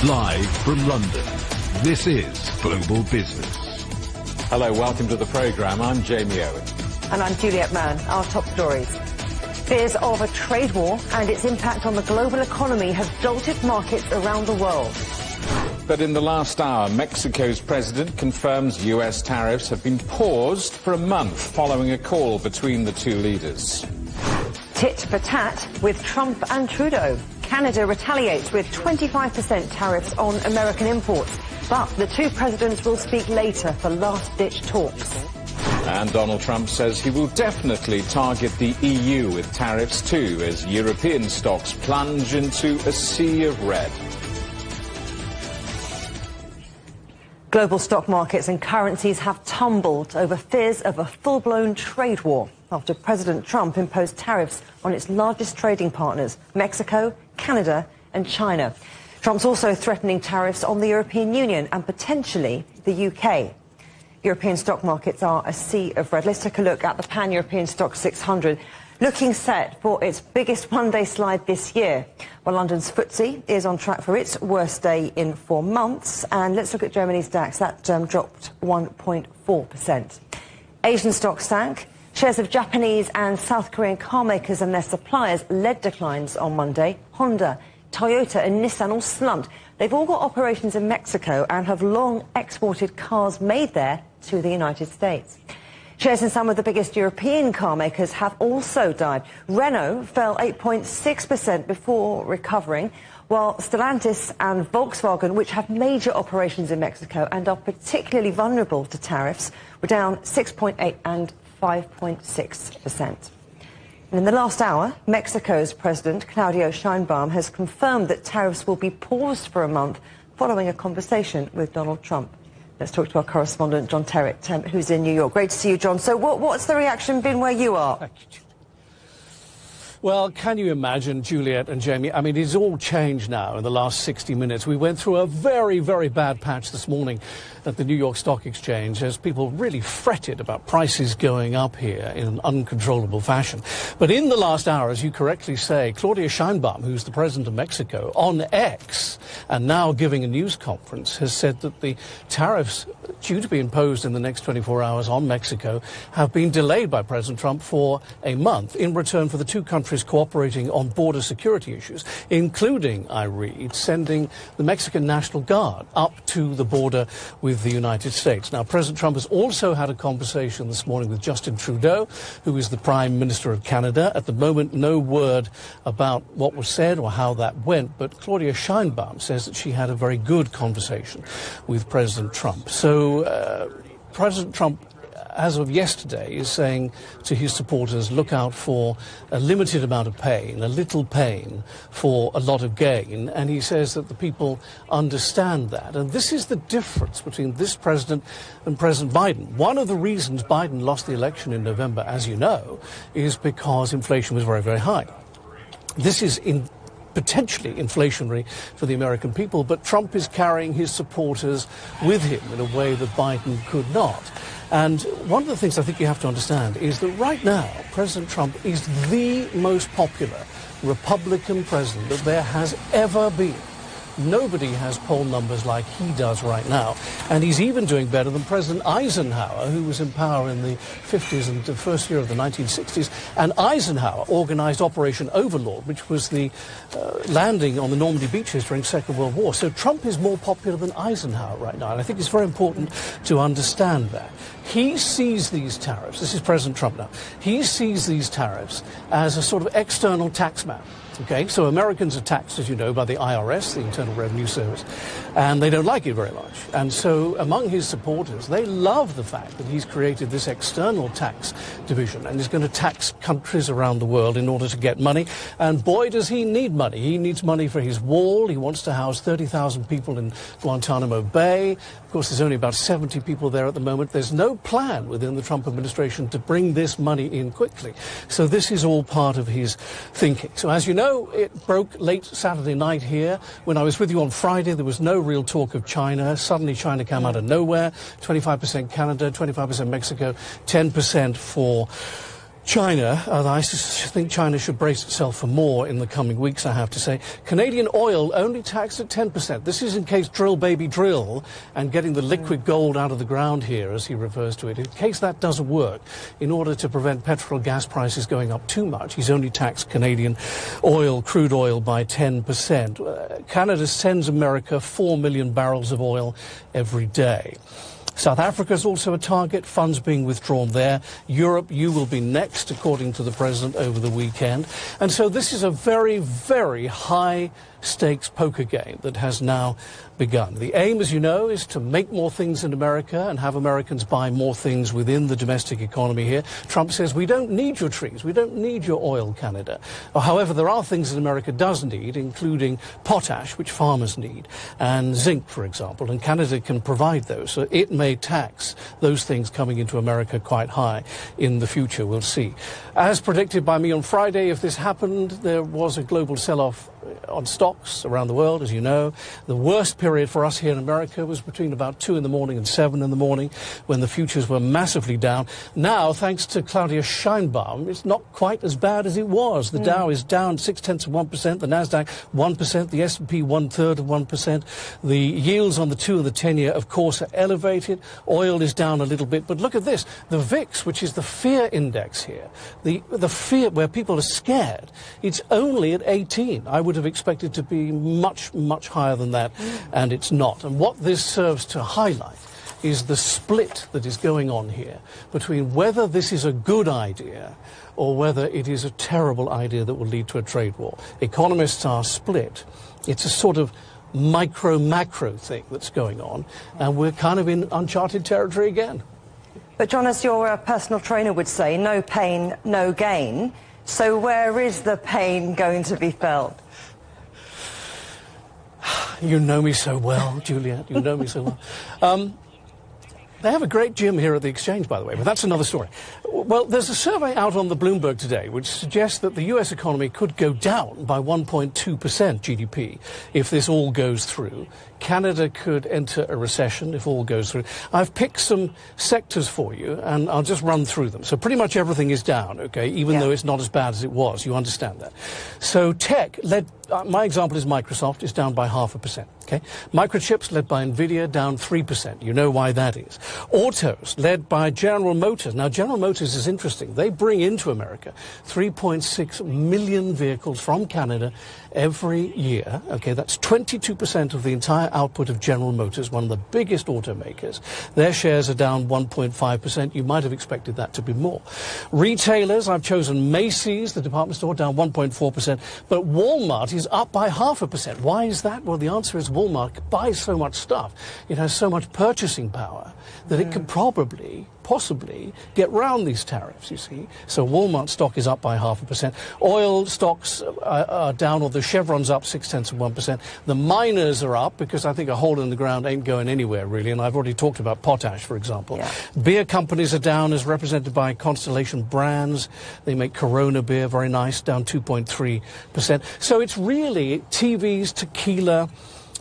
Live from London, this is Global Business. Hello, welcome to the programme. I'm Jamie Owen. And I'm Juliet Mann. Our top stories. Fears of a trade war and its impact on the global economy have jolted markets around the world. But in the last hour, Mexico's president confirms US tariffs have been paused for a month following a call between the two leaders. Tit for tat with Trump and Trudeau. Canada retaliates with 25% tariffs on American imports. But the two presidents will speak later for last-ditch talks. And Donald Trump says he will definitely target the EU with tariffs too, as European stocks plunge into a sea of red. Global stock markets and currencies have tumbled over fears of a full-blown trade war after President Trump imposed tariffs on its largest trading partners, Mexico, Canada and China. Trump's also threatening tariffs on the European Union and potentially the UK. European stock markets are a sea of red. Let's take a look at the Pan-European Stock 600, looking set for its biggest one-day slide this year. Well, London's FTSE is on track for its worst day in 4 months. And let's look at Germany's DAX. That dropped 1.4%. Asian stocks sank. Shares of Japanese and South Korean car makers and their suppliers led declines on Monday. Honda, Toyota and Nissan all slumped. They've all got operations in Mexico and have long exported cars made there to the United States. Shares in some of the biggest European car makers have also dived. Renault fell 8.6% before recovering, while Stellantis and Volkswagen, which have major operations in Mexico and are particularly vulnerable to tariffs, were down 6.8% and 5.6%. And in the last hour, Mexico's President Claudia Sheinbaum has confirmed that tariffs will be paused for a month following a conversation with Donald Trump. Let's talk to our correspondent, John Terrett, who's in New York. Great to see you, John. So what's the reaction been where you are? Well, can you imagine, Juliet and Jamie? I mean, it's all changed now in the last 60 minutes. We went through a very, very bad patch this morning at the New York Stock Exchange as people really fretted about prices going up here in an uncontrollable fashion. But in the last hour, as you correctly say, Claudia Sheinbaum, who's the president of Mexico, on X, and now giving a news conference, has said that the tariffs due to be imposed in the next 24 hours on Mexico have been delayed by President Trump for a month in return for the two countries cooperating on border security issues, including, I read, sending the Mexican National Guard up to the border with the United States. Now, President Trump has also had a conversation this morning with Justin Trudeau, who is the Prime Minister of Canada. At the moment, no word about what was said or how that went, but Claudia Sheinbaum says that she had a very good conversation with President Trump. So President Trump, as of yesterday, is saying to his supporters, look out for a limited amount of pain, a little pain for a lot of gain. And he says that the people understand that. And this is the difference between this president and President Biden. One of the reasons Biden lost the election in November, as you know, is because inflation was very, very high. This is potentially inflationary for the American people, but Trump is carrying his supporters with him in a way that Biden could not. And one of the things I think you have to understand is that right now, President Trump is the most popular Republican president that there has ever been. Nobody has poll numbers like he does right now. And he's even doing better than President Eisenhower, who was in power in the 50s and the first year of the 1960s. And Eisenhower organized Operation Overlord, which was the landing on the Normandy beaches during the Second World War. So Trump is more popular than Eisenhower right now. And I think it's very important to understand that. He sees these tariffs, this is President Trump now, he sees these tariffs as a sort of external tax man. Okay, so Americans are taxed, as you know, by the IRS, the Internal Revenue Service, and they don't like it very much. And so among his supporters, they love the fact that he's created this external tax division and is going to tax countries around the world in order to get money. And boy, does he need money. He needs money for his wall. He wants to house 30,000 people in Guantanamo Bay. Of course, there's only about 70 people there at the moment. There's no plan within the Trump administration to bring this money in quickly. So this is all part of his thinking. So as you know, it broke late Saturday night here. When I was with you on Friday, there was no real talk of China. Suddenly China came out of nowhere. 25% Canada, 25% Mexico, 10% for China, I think China should brace itself for more in the coming weeks, I have to say. Canadian oil only taxed at 10%. This is in case drill, baby, drill, and getting the liquid gold out of the ground here, as he refers to it. In case that doesn't work, in order to prevent petrol gas prices going up too much, he's only taxed Canadian oil, crude oil, by 10%. Canada sends America 4 million barrels of oil every day. South Africa is also a target, funds being withdrawn there. Europe, you will be next, according to the president over the weekend. And so this is a very, very high-stakes poker game that has now begun. The aim, as you know, is to make more things in America and have Americans buy more things within the domestic economy here. Trump says, we don't need your trees, we don't need your oil, Canada. However, there are things that America does need, including potash, which farmers need, and zinc, for example, and Canada can provide those. So it may tax those things coming into America quite high in the future. We'll see. As predicted by me on Friday, if this happened, there was a global sell-off on stocks around the world, as you know. The worst period for us here in America was between about 2 in the morning and 7 in the morning, when the futures were massively down. Now, thanks to Claudia Scheinbaum, it's not quite as bad as it was. The Dow is down 0.6%, the Nasdaq 1%, the S&P 1/3 of 1%. The yields on the 2 and the 10-year, of course, are elevated. Oil is down a little bit. But look at this. The VIX, which is the fear index here, the fear where people are scared, it's only at 18. I would have expected to be much, much higher than that, and it's not. And what this serves to highlight is the split that is going on here between whether this is a good idea or whether it is a terrible idea that will lead to a trade war. Economists are split. It's a sort of micro-macro thing that's going on, and we're kind of in uncharted territory again. But John, as your personal trainer would say, no pain, no gain. So where is the pain going to be felt? You know me so well, Juliet. You know me so well. They have a great gym here at the Exchange, by the way, but that's another story. Well, there's a survey out on the Bloomberg today which suggests that the US economy could go down by 1.2% GDP if this all goes through. Canada could enter a recession if all goes through. I've picked some sectors for you, and I'll just run through them. So pretty much everything is down, okay, even though it's not as bad as it was. You understand that. So tech, my example is Microsoft, is down by 0.5%. Okay? Microchips, led by NVIDIA, down 3%. You know why that is. Autos, led by General Motors. Now, General Motors is interesting. They bring into America 3.6 million vehicles from Canada every year. Okay, that's 22% of the entire output of General Motors, one of the biggest automakers. Their shares are down 1.5%. You might have expected that to be more. Retailers, I've chosen Macy's, the department store, down 1.4%. But Walmart is up by 0.5%. Why is that? Well, the answer is Walmart buys so much stuff. It has so much purchasing power that it could possibly get round these tariffs, you see. So Walmart stock is up by 0.5%. Oil stocks are down, or the Chevron's up 0.6%. The miners are up because I think a hole in the ground ain't going anywhere, really. And I've already talked about potash, for example. Yeah. Beer companies are down, as represented by Constellation Brands. They make Corona beer, very nice, down 2.3%. So it's really TVs, tequila,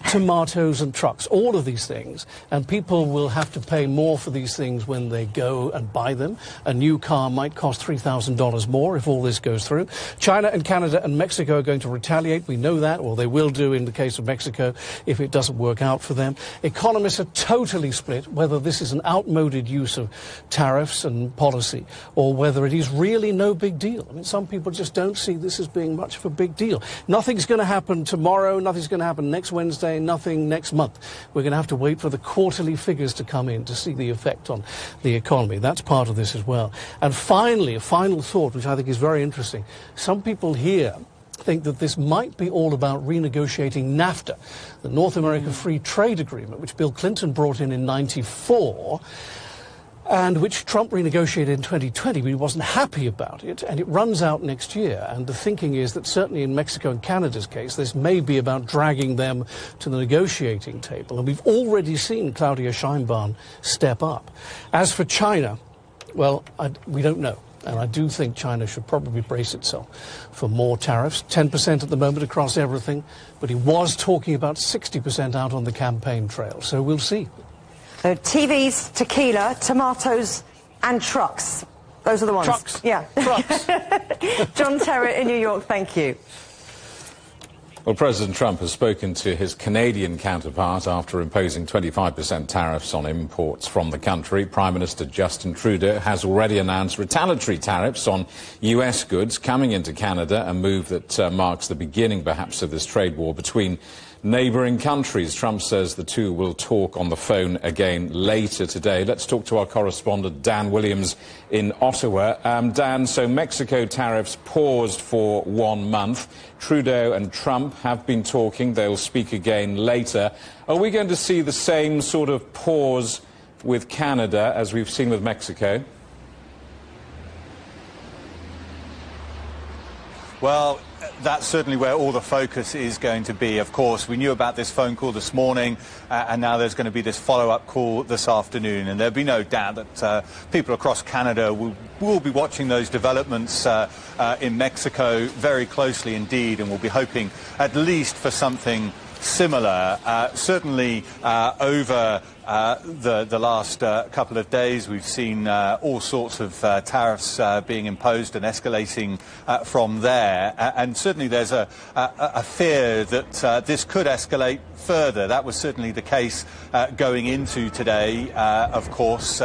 tomatoes and trucks, all of these things, and people will have to pay more for these things when they go and buy them. A new car might cost $3,000 more if all this goes through. China and Canada and Mexico are going to retaliate. We know that, or they will do in the case of Mexico if it doesn't work out for them. Economists are totally split whether this is an outmoded use of tariffs and policy or whether it is really no big deal. I mean, some people just don't see this as being much of a big deal. Nothing's going to happen tomorrow, nothing's going to happen next Wednesday, nothing next month. We're going to have to wait for the quarterly figures to come in to see the effect on the economy. That's part of this as well. And finally, a final thought, which I think is very interesting. Some people here think that this might be all about renegotiating NAFTA, the North American Free Trade Agreement, which Bill Clinton brought in '94. And which Trump renegotiated in 2020, but he wasn't happy about it, and it runs out next year. And the thinking is that certainly in Mexico and Canada's case, this may be about dragging them to the negotiating table. And we've already seen Claudia Scheinbaum step up. As for China, well, we don't know. And I do think China should probably brace itself for more tariffs, 10% at the moment across everything. But he was talking about 60% out on the campaign trail. So we'll see. So TVs, tequila, tomatoes and trucks. Those are the ones. Trucks. Yeah. Trucks. John Terrett in New York, thank you. Well, President Trump has spoken to his Canadian counterpart after imposing 25% tariffs on imports from the country. Prime Minister Justin Trudeau has already announced retaliatory tariffs on US goods coming into Canada, a move that marks the beginning, perhaps, of this trade war between neighbouring countries. Trump says the two will talk on the phone again later today. Let's talk to our correspondent Dan Williams in Ottawa. Dan, so Mexico tariffs paused for 1 month. Trudeau and Trump have been talking. They'll speak again later. Are we going to see the same sort of pause with Canada as we've seen with Mexico? Well, that's certainly where all the focus is going to be. Of course, we knew about this phone call this morning, and now there's going to be this follow-up call this afternoon. And there'll be no doubt that people across Canada will be watching those developments in Mexico very closely indeed, and will be hoping at least for something similar. Certainly over the last couple of days, we've seen all sorts of tariffs being imposed and escalating from there. And certainly there's a fear that this could escalate further. That was certainly the case going into today, of course.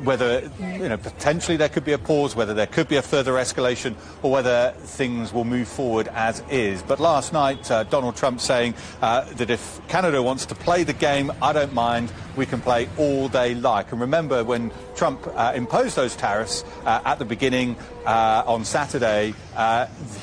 Whether, potentially there could be a pause, whether there could be a further escalation, or whether things will move forward as is. But last night, Donald Trump saying that if Canada wants to play the game, I don't mind. We can play all they like. And remember, when Trump imposed those tariffs at the beginning on Saturday,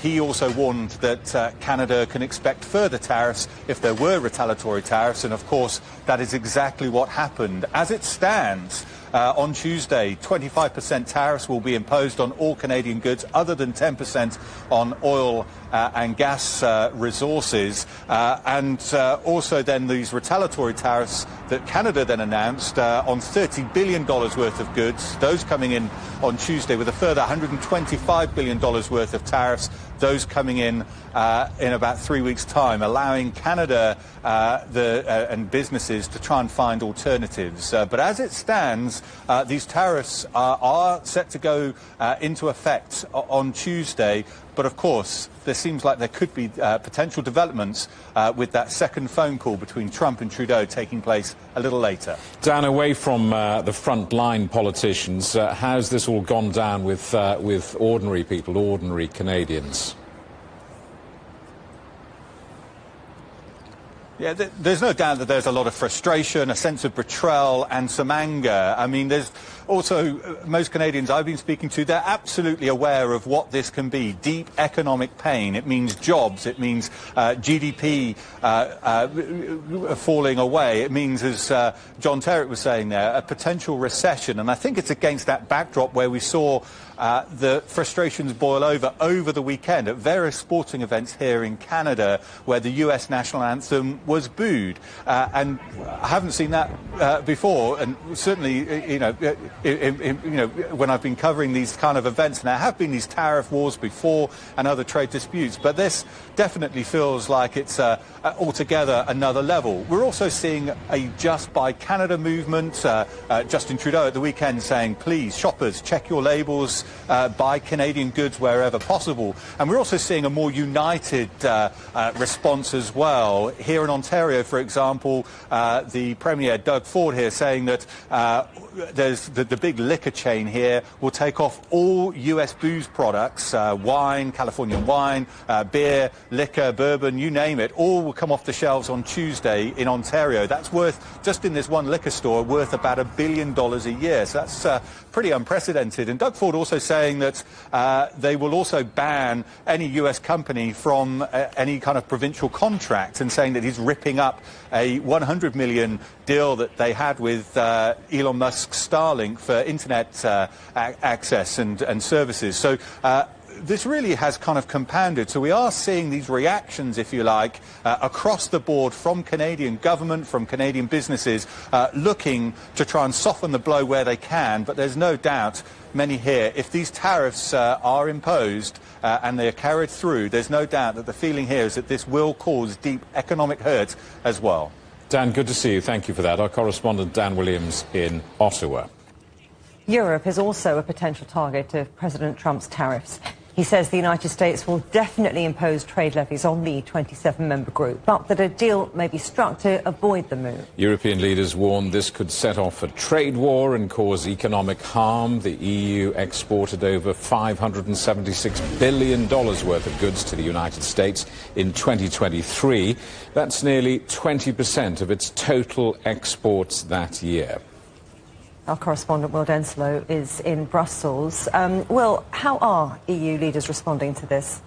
he also warned that Canada can expect further tariffs if there were retaliatory tariffs. And of course, that is exactly what happened. As it stands, on Tuesday, 25% tariffs will be imposed on all Canadian goods other than 10% on oil and gas resources. And also then these retaliatory tariffs that Canada then announced on $30 billion worth of goods, those coming in on Tuesday, with a further $125 billion worth of tariffs, those coming in about 3 weeks' time, allowing Canada and businesses to try and find alternatives. But as it stands, these tariffs are set to go into effect on Tuesday. But of course, there seems like there could be potential developments with that second phone call between Trump and Trudeau taking place a little later. Dan, away from the front-line politicians, how's this all gone down with ordinary people, ordinary Canadians? Yeah, there's no doubt that there's a lot of frustration, a sense of betrayal and some anger. I mean, there's also, most Canadians I've been speaking to, they're absolutely aware of what this can be. Deep economic pain. It means jobs. It means GDP falling away. It means, as John Terrett was saying there, a potential recession. And I think it's against that backdrop where we saw the frustrations boil over the weekend at various sporting events here in Canada, where the US national anthem was booed. And I haven't seen that before. And certainly, when I've been covering these kind of events, and there have been these tariff wars before and other trade disputes, but this definitely feels like it's altogether another level. We're also seeing a Just Buy Canada movement. Justin Trudeau at the weekend saying, please, shoppers, check your labels, buy Canadian goods wherever possible. And we're also seeing a more united response as well. Here in Ontario, for example, the Premier, Doug Ford, here saying that there's the big liquor chain here will take off all US booze products, wine, Californian wine, beer, liquor, bourbon, you name it, all will come off the shelves on Tuesday in Ontario. That's worth, just in this one liquor store, worth about $1 billion a year. So that's pretty unprecedented. And Doug Ford also saying that they will also ban any US company from any kind of provincial contract, and saying that he's ripping up a $100 million deal that they had with Elon Musk's Starlink for internet access and services. So this really has kind of compounded. So we are seeing these reactions, if you like, across the board from Canadian government, from Canadian businesses, looking to try and soften the blow where they can. But there's no doubt, many here, if these tariffs are imposed and they are carried through, there's no doubt that the feeling here is that this will cause deep economic hurt as well. Dan, good to see you. Thank you for that. Our correspondent Dan Williams in Ottawa. Europe is also a potential target of President Trump's tariffs. He says the United States will definitely impose trade levies on the 27-member group, but that a deal may be struck to avoid the move. European leaders warned this could set off a trade war and cause economic harm. The EU exported over $576 billion worth of goods to the United States in 2023. That's nearly 20% of its total exports that year. Our correspondent Will Denslow is in Brussels. Will, how are EU leaders responding to this?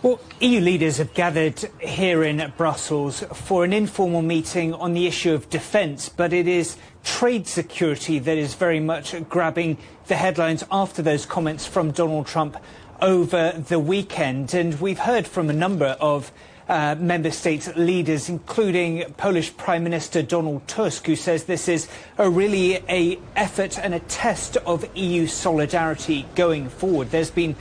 Well, EU leaders have gathered here in Brussels for an informal meeting on the issue of defence, but it is trade security that is very much grabbing the headlines after those comments from Donald Trump over the weekend. And we've heard from a number of member states leaders, including Polish Prime Minister Donald Tusk, who says this is really an effort and a test of EU solidarity going forward. There's been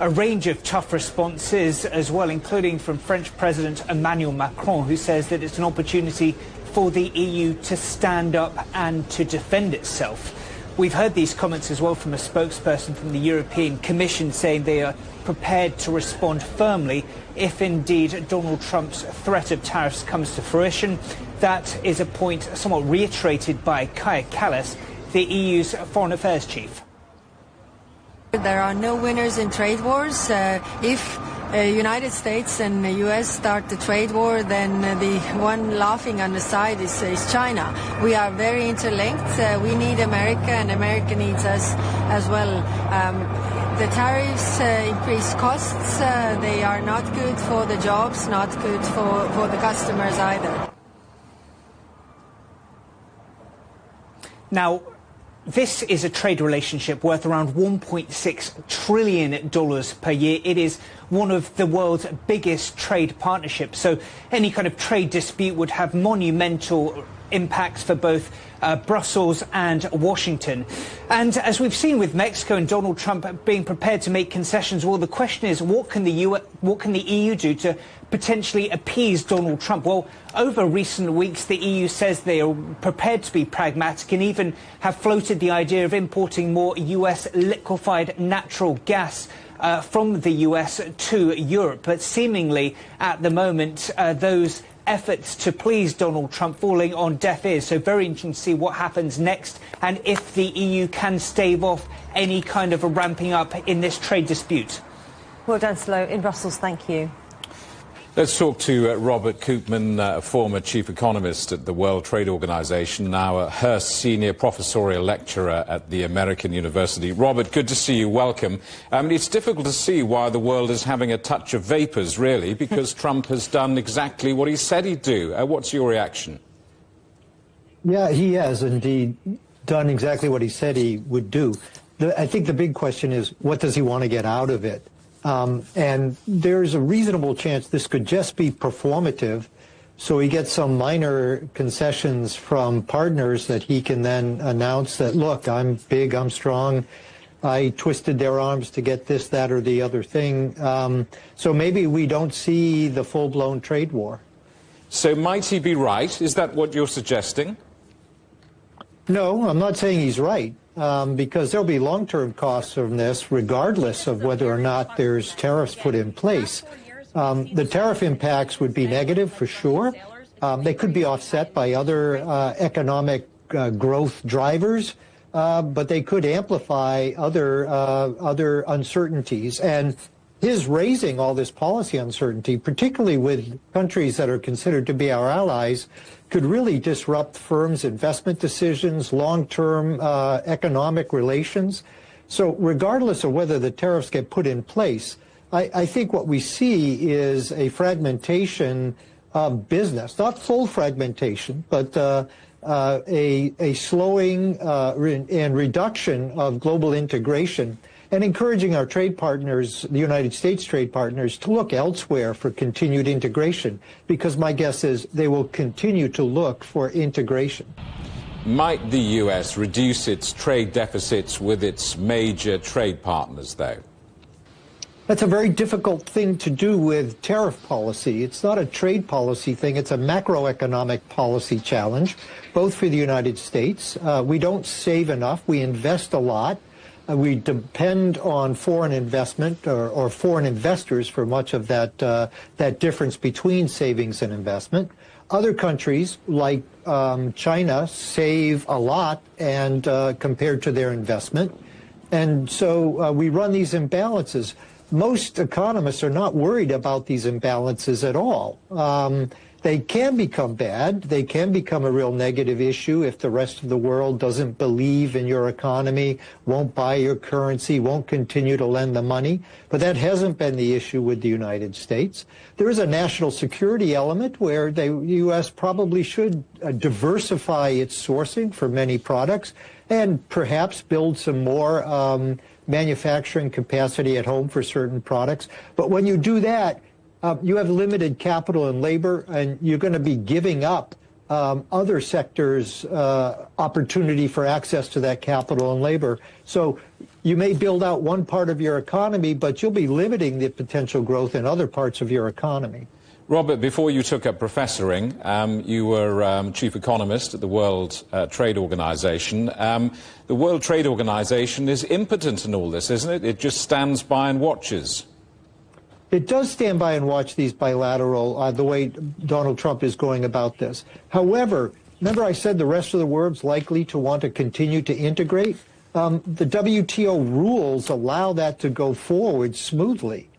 a range of tough responses as well, including from French President Emmanuel Macron, who says that it's an opportunity for the EU to stand up and to defend itself. We've heard these comments as well from a spokesperson from the European Commission saying they are prepared to respond firmly if indeed Donald Trump's threat of tariffs comes to fruition. That is a point somewhat reiterated by Kaja Kallas, the EU's foreign affairs chief. There are no winners in trade wars. If United States and the US start the trade war, then the one laughing on the side is China. We are very interlinked. We need America and America needs us as well. The tariffs increase costs. They are not good for the jobs, not good for the customers either. Now, this is a trade relationship worth around $1.6 trillion per year. It is one of the world's biggest trade partnerships. So any kind of trade dispute would have monumental impacts for both Brussels and Washington. And as we've seen with Mexico and Donald Trump being prepared to make concessions, well, the question is, what can the EU do to potentially appease Donald Trump? Well, over recent weeks, the EU says they are prepared to be pragmatic and even have floated the idea of importing more US liquefied natural gas from the US to Europe. But seemingly, at the moment, those efforts to please Donald Trump falling on deaf ears. So very interesting to see what happens next and if the EU can stave off any kind of a ramping up in this trade dispute. Will Denslow in Brussels, thank you. Let's talk to Robert Koopman, former chief economist at the World Trade Organization, now a Hearst senior professorial lecturer at the American University. Robert, good to see you. Welcome. It's difficult to see why the world is having a touch of vapors, really, because Trump has done exactly what he said he'd do. What's your reaction? Yeah, he has indeed done exactly what he said he would do. I think the big question is, what does he want to get out of it? And there's a reasonable chance this could just be performative, so he gets some minor concessions from partners that he can then announce that, look, I'm big, I'm strong, I twisted their arms to get this, that, or the other thing. So maybe we don't see the full-blown trade war. So might he be right? Is that what you're suggesting? No, I'm not saying he's right. Because there'll be long-term costs from this, regardless of whether or not there's tariffs put in place. The tariff impacts would be negative for sure. They could be offset by other economic growth drivers, but they could amplify other uncertainties. And his raising all this policy uncertainty, particularly with countries that are considered to be our allies, could really disrupt firms' investment decisions, long-term economic relations. So regardless of whether the tariffs get put in place, I think what we see is a fragmentation of business, not full fragmentation, but a slowing and reduction of global integration, and encouraging our trade partners, the United States trade partners, to look elsewhere for continued integration, because my guess is they will continue to look for integration. Might the US reduce its trade deficits with its major trade partners, though? That's a very difficult thing to do with tariff policy. It's not a trade policy thing. It's a macroeconomic policy challenge, both for the United States. We don't save enough. We invest a lot. We depend on foreign investment or foreign investors for much of that difference between savings and investment. Other countries, like China, save a lot and compared to their investment. And so we run these imbalances. Most economists are not worried about these imbalances at all. They can become bad. They can become a real negative issue if the rest of the world doesn't believe in your economy, won't buy your currency, won't continue to lend the money. But that hasn't been the issue with the United States. There is a national security element where the U.S. probably should diversify its sourcing for many products and perhaps build some more manufacturing capacity at home for certain products. But when you do that, you have limited capital and labor, and you're going to be giving up other sectors' opportunity for access to that capital and labor. So you may build out one part of your economy, but you'll be limiting the potential growth in other parts of your economy. Robert, before you took up professoring, you were chief economist at the World Trade Organization. The World Trade Organization is impotent in all this, isn't it? It just stands by and watches. It does stand by and watch these bilateral, the way Donald Trump is going about this. However, remember I said the rest of the world's likely to want to continue to integrate? The WTO rules allow that to go forward smoothly.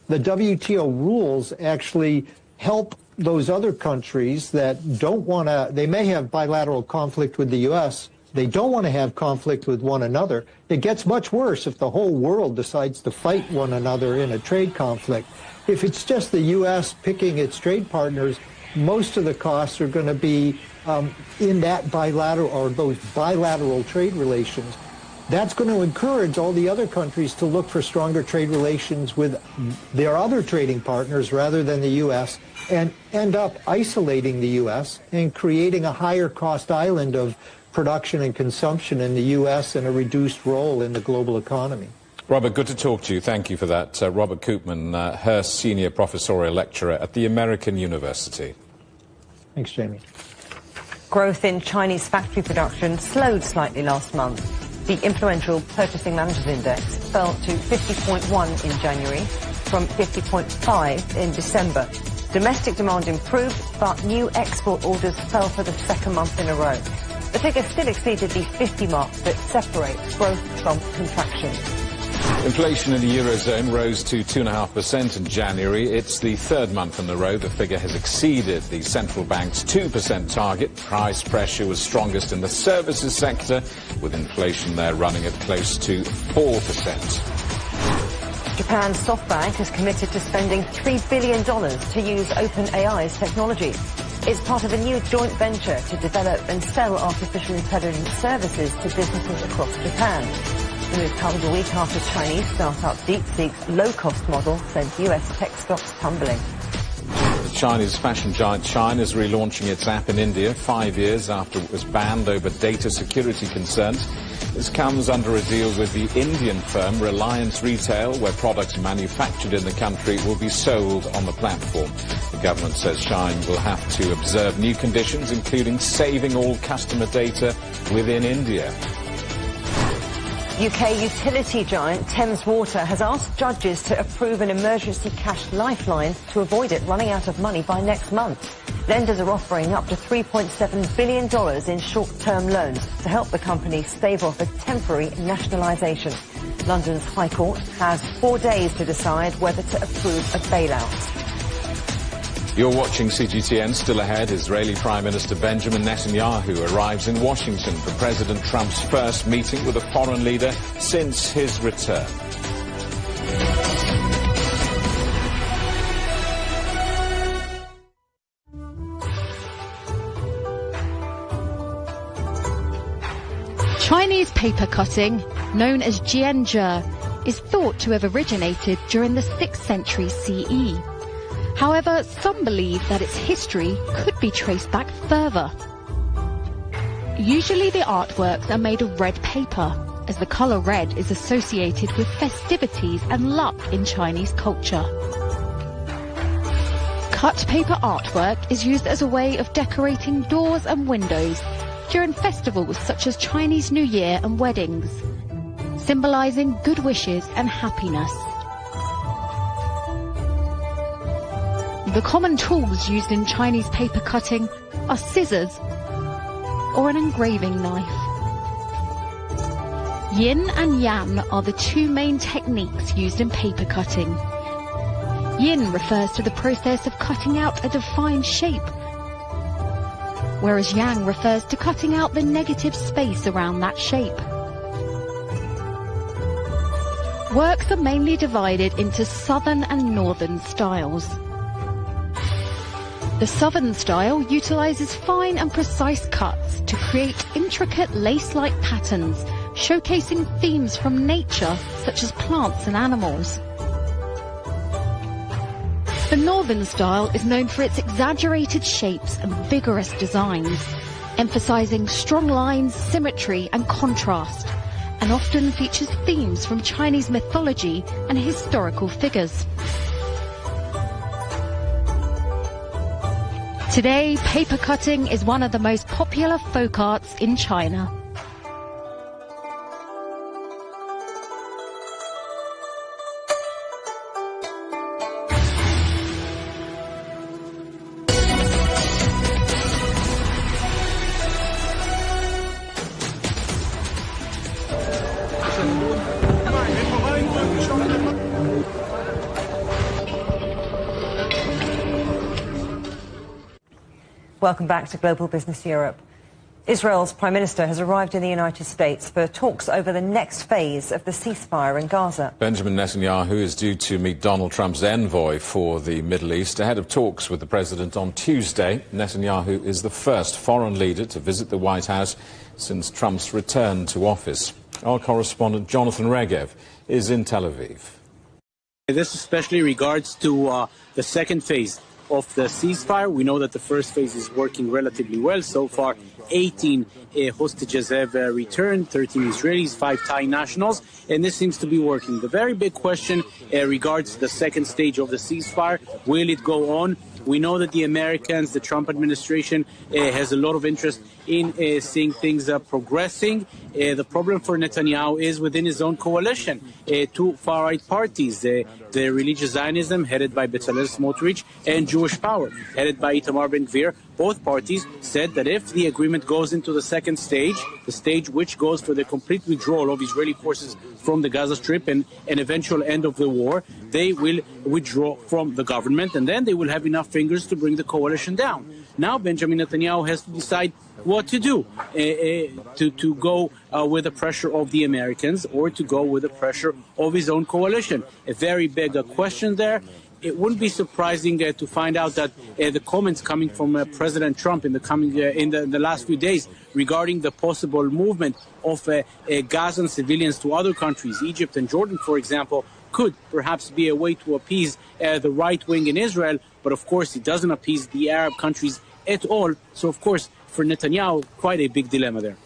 The WTO rules actually help those other countries that don't want to, they may have bilateral conflict with the U.S., they don't want to have conflict with one another. It gets much worse if the whole world decides to fight one another in a trade conflict. If it's just the U.S. picking its trade partners, most of the costs are going to be in that bilateral or those bilateral trade relations. That's going to encourage all the other countries to look for stronger trade relations with their other trading partners rather than the U.S. and end up isolating the U.S. and creating a higher cost island of production and consumption in the U.S. and a reduced role in the global economy. Robert, good to talk to you. Thank you for that. Robert Koopman, Hearst Senior Professorial Lecturer at the American University. Thanks, Jamie. Growth in Chinese factory production slowed slightly last month. The influential Purchasing Managers Index fell to 50.1 in January from 50.5 in December. Domestic demand improved, but new export orders fell for the second month in a row. The figure still exceeded the 50 mark that separates growth from contraction. Inflation in the Eurozone rose to 2.5% in January. It's the third month in a row the figure has exceeded the central bank's 2% target. Price pressure was strongest in the services sector, with inflation there running at close to 4%. Japan's SoftBank has committed to spending $3 billion to use OpenAI's technology. It's part of a new joint venture to develop and sell artificial intelligence services to businesses across Japan. The move comes a week after Chinese startup DeepSeek's low-cost model sent US tech stocks tumbling. The Chinese fashion giant Shein is relaunching its app in India 5 years after it was banned over data security concerns. This comes under a deal with the Indian firm Reliance Retail, where products manufactured in the country will be sold on the platform. The government says Shein will have to observe new conditions, including saving all customer data within India. UK utility giant Thames Water has asked judges to approve an emergency cash lifeline to avoid it running out of money by next month. Lenders are offering up to $3.7 billion in short-term loans to help the company stave off a temporary nationalisation. London's High Court has 4 days to decide whether to approve a bailout. You're watching CGTN. Still ahead, Israeli Prime Minister Benjamin Netanyahu arrives in Washington for President Trump's first meeting with a foreign leader since his return. Chinese paper cutting, known as jianzhe, is thought to have originated during the 6th century CE. However, some believe that its history could be traced back further. Usually the artworks are made of red paper, as the color red is associated with festivities and luck in Chinese culture. Cut paper artwork is used as a way of decorating doors and windows during festivals such as Chinese New Year and weddings, symbolizing good wishes and happiness. The common tools used in Chinese paper cutting are scissors or an engraving knife. Yin and Yang are the two main techniques used in paper cutting. Yin refers to the process of cutting out a defined shape, whereas Yang refers to cutting out the negative space around that shape. Works are mainly divided into southern and northern styles. The southern style utilizes fine and precise cuts to create intricate lace-like patterns, showcasing themes from nature such as plants and animals. The northern style is known for its exaggerated shapes and vigorous designs, emphasizing strong lines, symmetry and contrast, and often features themes from Chinese mythology and historical figures. Today, paper cutting is one of the most popular folk arts in China. Welcome back to Global Business Europe. Israel's Prime Minister has arrived in the United States for talks over the next phase of the ceasefire in Gaza. Benjamin Netanyahu is due to meet Donald Trump's envoy for the Middle East ahead of talks with the president on Tuesday. Netanyahu is the first foreign leader to visit the White House since Trump's return to office. Our correspondent Jonathan Regev is in Tel Aviv. This especially regards to the second phase of the ceasefire. We know that the first phase is working relatively well. So far, 18 hostages have returned, 13 Israelis, 5 Thai nationals, and this seems to be working. The very big question regards the second stage of the ceasefire. Will it go on? We know that the Americans, the Trump administration, has a lot of interest in seeing things progressing. The problem for Netanyahu is within his own coalition. Two far-right parties, the Religious Zionism, headed by Bezalel Smotrich, and Jewish Power, headed by Itamar Ben-Gvir. Both parties said that if the agreement goes into the second stage, the stage which goes for the complete withdrawal of Israeli forces from the Gaza Strip and an eventual end of the war, they will withdraw from the government, and then they will have enough fingers to bring the coalition down. Now Benjamin Netanyahu has to decide what to do, to go with the pressure of the Americans or to go with the pressure of his own coalition. A very big question there. It wouldn't be surprising to find out that the comments coming from President Trump in the last few days regarding the possible movement of Gazan civilians to other countries, Egypt and Jordan, for example, could perhaps be a way to appease the right wing in Israel. But of course, it doesn't appease the Arab countries at all. So, of course, for Netanyahu, quite a big dilemma there.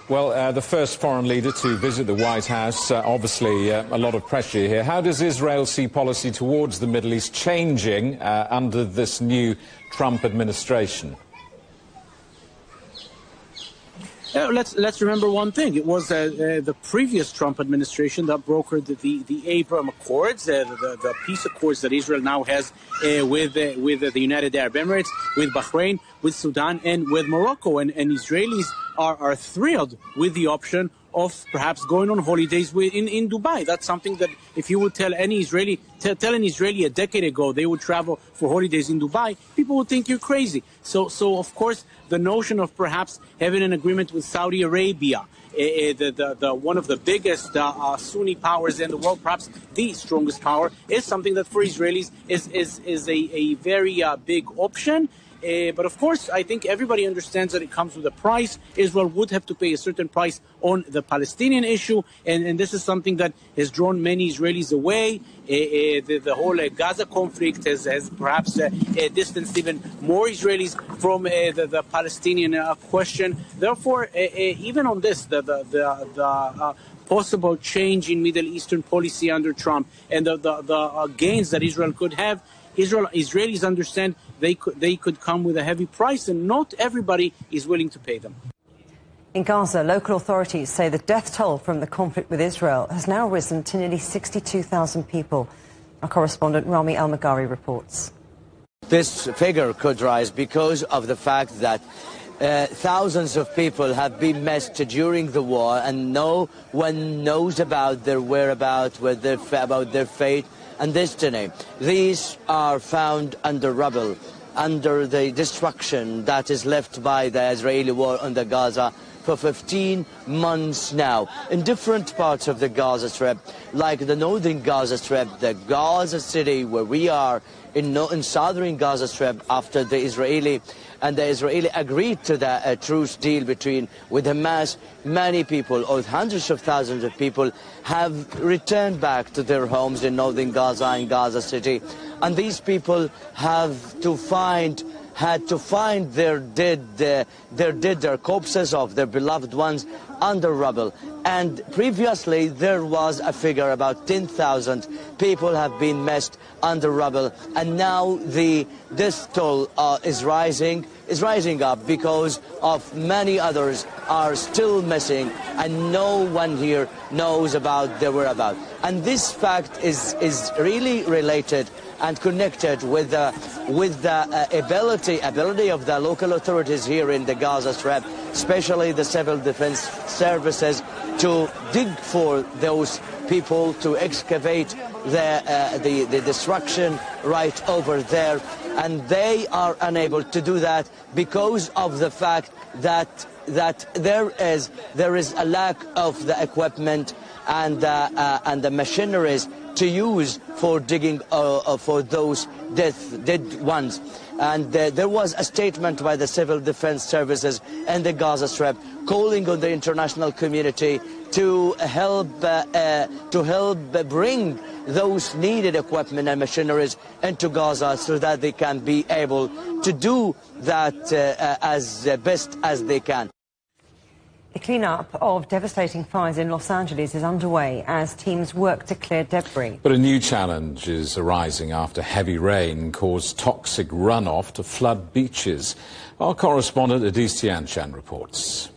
Well, the first foreign leader to visit the White House, obviously a lot of pressure here. How does Israel see policy towards the Middle East changing under this new Trump administration? Let's remember one thing. It was the previous Trump administration that brokered the Abraham Accords, the peace accords that Israel now has with the United Arab Emirates, with Bahrain, with Sudan, and with Morocco. And Israelis are thrilled with the option of perhaps going on holidays in Dubai. That's something that if you would tell any Israeli, tell an Israeli a decade ago they would travel for holidays in Dubai, people would think you're crazy. So of course, the notion of perhaps having an agreement with Saudi Arabia, the one of the biggest Sunni powers in the world, perhaps the strongest power, is something that for Israelis is a very big option. But of course, I think everybody understands that it comes with a price. Israel would have to pay a certain price on the Palestinian issue, and this is something that has drawn many Israelis away. The whole Gaza conflict has perhaps distanced even more Israelis from the Palestinian question. Therefore, even on this, the possible change in Middle Eastern policy under Trump and the gains that Israel could have, Israelis understand they could come with a heavy price, and not everybody is willing to pay them. In Gaza, local authorities say the death toll from the conflict with Israel has now risen to nearly 62,000 people. Our correspondent Rami Al-Magari reports. This figure could rise because of the fact that thousands of people have been missed during the war, and no one knows about their whereabouts, about their fate and destiny. These are found under rubble, under the destruction that is left by the Israeli war on the Gaza for 15 months now. In different parts of the Gaza Strip, like the northern Gaza Strip, the Gaza City where we are, in southern Gaza Strip, after the Israeli agreed to the truce deal with Hamas, many people, or hundreds of thousands of people, have returned back to their homes in northern Gaza and Gaza City, and these people had to find their corpses of their beloved ones under rubble. And previously there was a figure about 10,000 people have been missed under rubble, and now the death toll is rising up because of many others are still missing, and no one here knows about their whereabouts. And this fact is really related and connected with the ability of the local authorities here in the Gaza Strip, especially the civil defense services, to dig for those people, to excavate the destruction right over there. And they are unable to do that because of the fact that there is a lack of the equipment and the machineries to use for digging for those dead ones. And there was a statement by the civil defense services in the Gaza Strip calling on the international community to help bring those needed equipment and machineries into Gaza so that they can be able to do that as best as they can. The clean-up of devastating fires in Los Angeles is underway as teams work to clear debris. But a new challenge is arising after heavy rain caused toxic runoff to flood beaches. Our correspondent Adis Tianshan reports.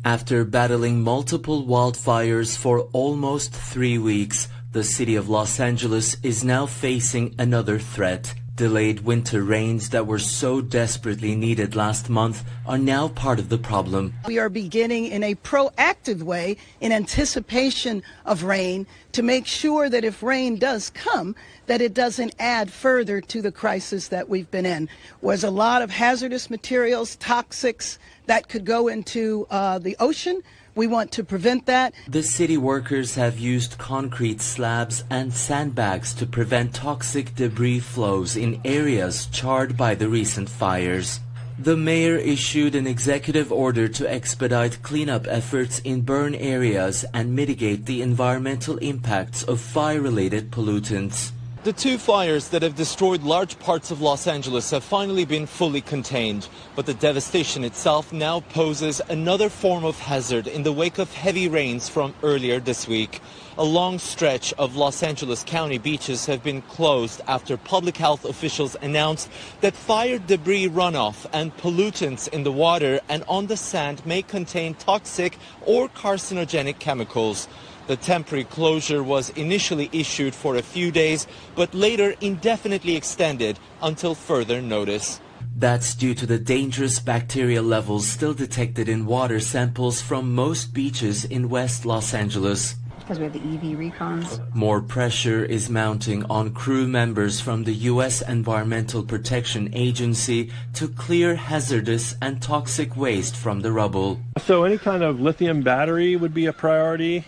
After battling multiple wildfires for almost 3 weeks, the city of Los Angeles is now facing another threat. Delayed winter rains that were so desperately needed last month are now part of the problem. We are beginning in a proactive way, in anticipation of rain, to make sure that if rain does come, that it doesn't add further to the crisis that we've been in. There's a lot of hazardous materials, toxics, that could go into the ocean. We want to prevent that. The city workers have used concrete slabs and sandbags to prevent toxic debris flows in areas charred by the recent fires. The mayor issued an executive order to expedite cleanup efforts in burn areas and mitigate the environmental impacts of fire-related pollutants. The two fires that have destroyed large parts of Los Angeles have finally been fully contained, but the devastation itself now poses another form of hazard in the wake of heavy rains from earlier this week. A long stretch of Los Angeles County beaches have been closed after public health officials announced that fire debris runoff and pollutants in the water and on the sand may contain toxic or carcinogenic chemicals. The temporary closure was initially issued for a few days, but later indefinitely extended until further notice. That's due to the dangerous bacterial levels still detected in water samples from most beaches in West Los Angeles. Because we have the EV recons. More pressure is mounting on crew members from the U.S. Environmental Protection Agency to clear hazardous and toxic waste from the rubble. So any kind of lithium battery would be a priority.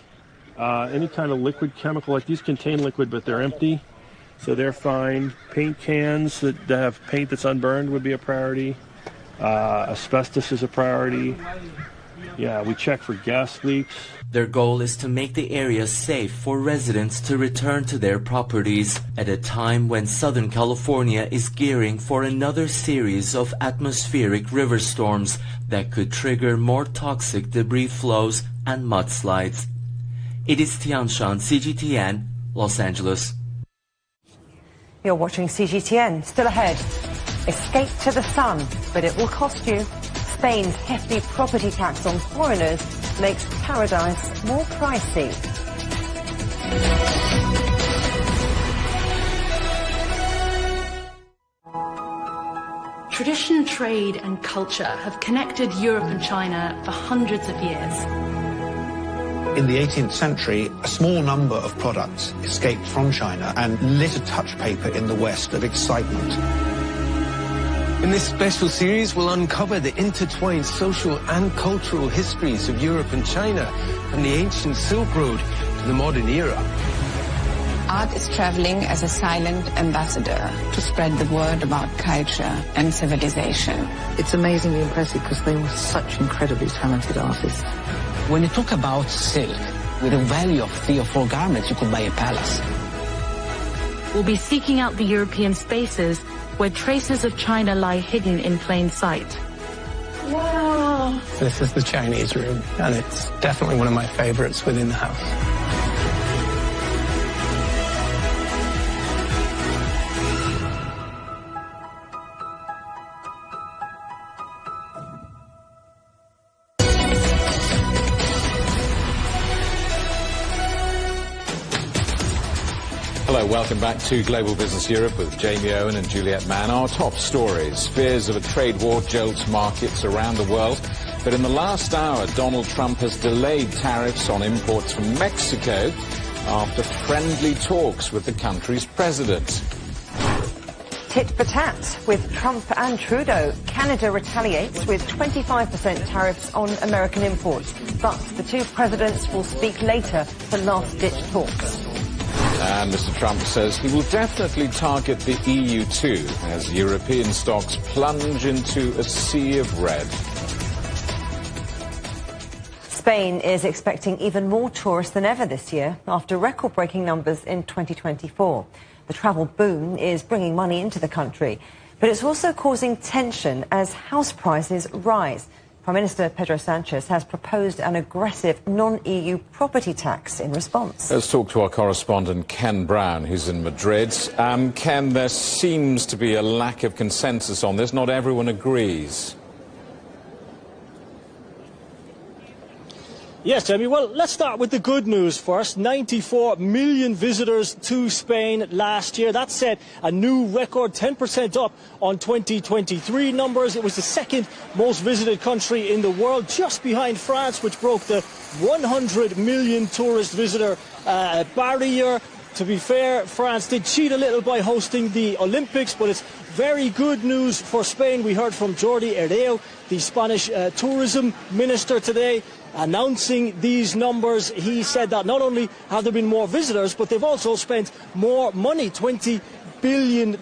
Any kind of liquid chemical, like these contain liquid but they're empty, so they're fine. Paint cans that have paint that's unburned would be a priority. Asbestos is a priority. Yeah, we check for gas leaks. Their goal is to make the area safe for residents to return to their properties at a time when Southern California is gearing for another series of atmospheric river storms that could trigger more toxic debris flows and mudslides. It is Tianshan, CGTN, Los Angeles. You're watching CGTN. Still ahead. Escape to the sun, but it will cost you. Spain's hefty property tax on foreigners makes paradise more pricey. Tradition, trade and culture have connected Europe and China for hundreds of years. In the 18th century, a small number of products escaped from China and lit a touch paper in the West of excitement. In this special series, we'll uncover the intertwined social and cultural histories of Europe and China, from the ancient Silk Road to the modern era. Art is traveling as a silent ambassador to spread the word about culture and civilization. It's amazingly impressive because they were such incredibly talented artists. When you talk about silk, with a value of 3 or 4 garments, you could buy a palace. We'll be seeking out the European spaces where traces of China lie hidden in plain sight. Wow! This is the Chinese room, and it's definitely one of my favorites within the house. Hello, welcome back to Global Business Europe with Jamie Owen and Juliet Mann. Our top stories. Fears of a trade war jolts markets around the world. But in the last hour, Donald Trump has delayed tariffs on imports from Mexico after friendly talks with the country's president. Tit for tat with Trump and Trudeau. Canada retaliates with 25% tariffs on American imports. But the two presidents will speak later for last-ditch talks. And Mr. Trump says he will definitely target the EU too, as European stocks plunge into a sea of red. Spain is expecting even more tourists than ever this year after record-breaking numbers in 2024. The travel boom is bringing money into the country, but it's also causing tension as house prices rise. Prime Minister Pedro Sanchez has proposed an aggressive non-EU property tax in response. Let's talk to our correspondent Ken Brown, who's in Madrid. Ken, there seems to be a lack of consensus on this. Not everyone agrees. Yes, Jamie. Well, let's start with the good news first. 94 million visitors to Spain last year. That set a new record, 10% up on 2023 numbers. It was the second most visited country in the world, just behind France, which broke the 100 million tourist visitor barrier. To be fair, France did cheat a little by hosting the Olympics, but it's very good news for Spain. We heard from Jordi Herrero, the Spanish tourism minister today, announcing these numbers. He said that not only have there been more visitors, but they've also spent more money, $20 billion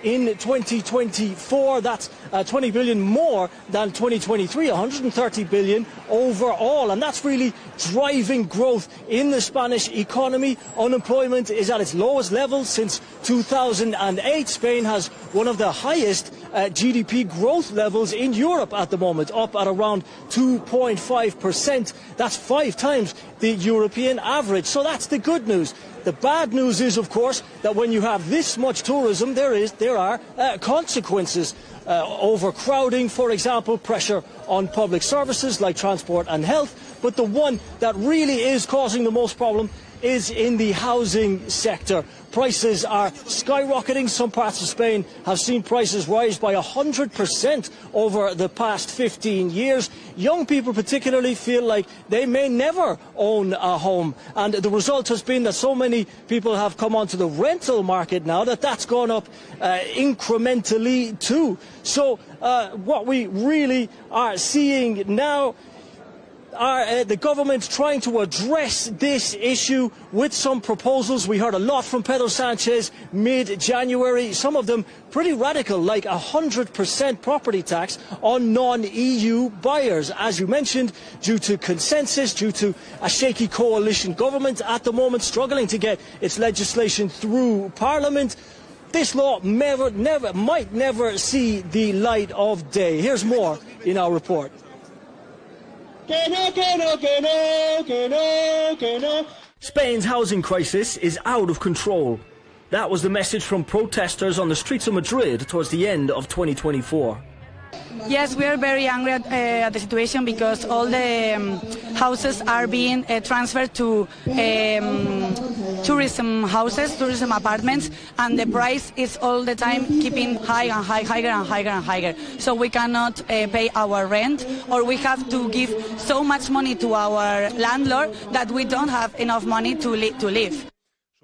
in 2024. That's 20 billion more than 2023, 130 billion overall. And that's really driving growth in the Spanish economy. Unemployment is at its lowest level since 2008. Spain has one of the highest GDP growth levels in Europe at the moment, up at around 2.5%. That's 5 times the European average. So that's the good news. The bad news is, of course, that when you have this much tourism, there are consequences. Overcrowding, for example, pressure on public services like transport and health. But the one that really is causing the most problem is in the housing sector. Prices are skyrocketing. Some parts of Spain have seen prices rise by 100% over the past 15 years. Young people particularly feel like they may never own a home. And the result has been that so many people have come onto the rental market now that that's gone up incrementally too. So what we really are seeing now are the government trying to address this issue with some proposals. We heard a lot from Pedro Sanchez mid-January, some of them pretty radical, like 100% property tax on non-EU buyers. As you mentioned, due to consensus, due to a shaky coalition government at the moment struggling to get its legislation through Parliament, this law might never see the light of day. Here's more in our report. Spain's housing crisis is out of control. That was the message from protesters on the streets of Madrid towards the end of 2024. Yes, we are very angry at the situation because all the houses are being transferred to tourism houses, tourism apartments, and the price is all the time keeping higher and higher. So we cannot pay our rent, or we have to give so much money to our landlord that we don't have enough money to live.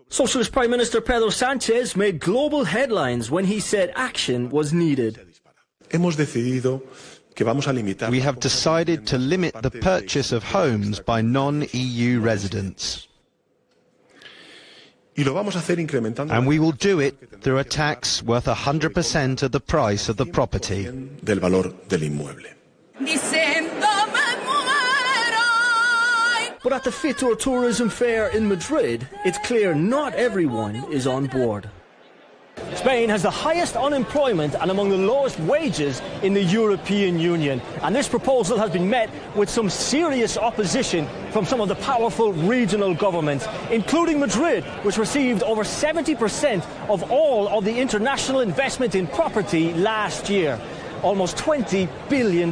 Socialist Prime Minister Pedro Sánchez made global headlines when he said action was needed. We have decided to limit the purchase of homes by non-EU residents. And we will do it through a tax worth 100% of the price of the property. But at the Fitur tourism fair in Madrid, it's clear not everyone is on board. Spain has the highest unemployment and among the lowest wages in the European Union. And this proposal has been met with some serious opposition from some of the powerful regional governments, including Madrid, which received over 70% of all of the international investment in property last year, almost $20 billion.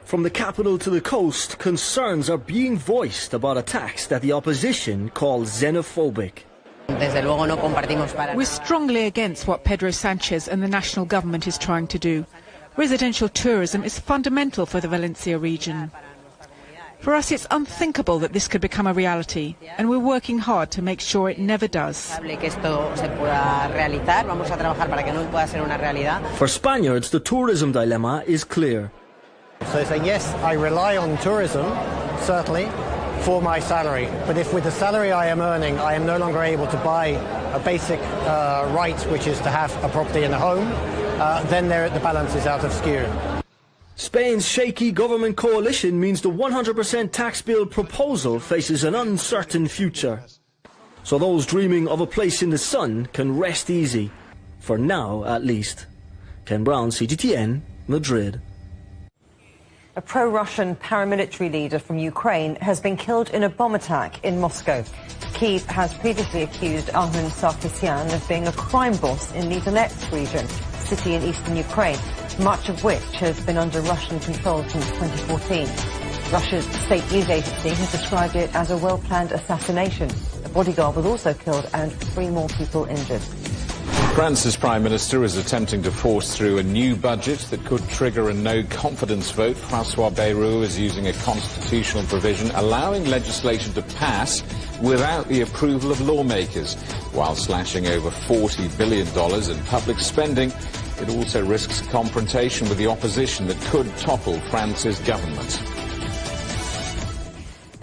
From the capital to the coast, concerns are being voiced about a tax that the opposition calls xenophobic. We're strongly against what Pedro Sánchez and the national government is trying to do. Residential tourism is fundamental for the Valencia region. For us, it's unthinkable that this could become a reality, and we're working hard to make sure it never does. For Spaniards, the tourism dilemma is clear. So saying, yes, I rely on tourism, certainly, for my salary. But if with the salary I am earning, I am no longer able to buy a basic right, which is to have a property in a home, then the balance is out of skew. Spain's shaky government coalition means the 100% tax bill proposal faces an uncertain future. So those dreaming of a place in the sun can rest easy. For now, at least. Ken Brown, CGTN, Madrid. A pro-Russian paramilitary leader from Ukraine has been killed in a bomb attack in Moscow. Kyiv has previously accused Armen Sarkisyan of being a crime boss in the Donetsk region, city in eastern Ukraine, much of which has been under Russian control since 2014. Russia's state news agency has described it as a well-planned assassination. A bodyguard was also killed and 3 more people injured. France's Prime Minister is attempting to force through a new budget that could trigger a no-confidence vote. François Bayrou is using a constitutional provision allowing legislation to pass without the approval of lawmakers. While slashing over $40 billion in public spending, it also risks a confrontation with the opposition that could topple France's government.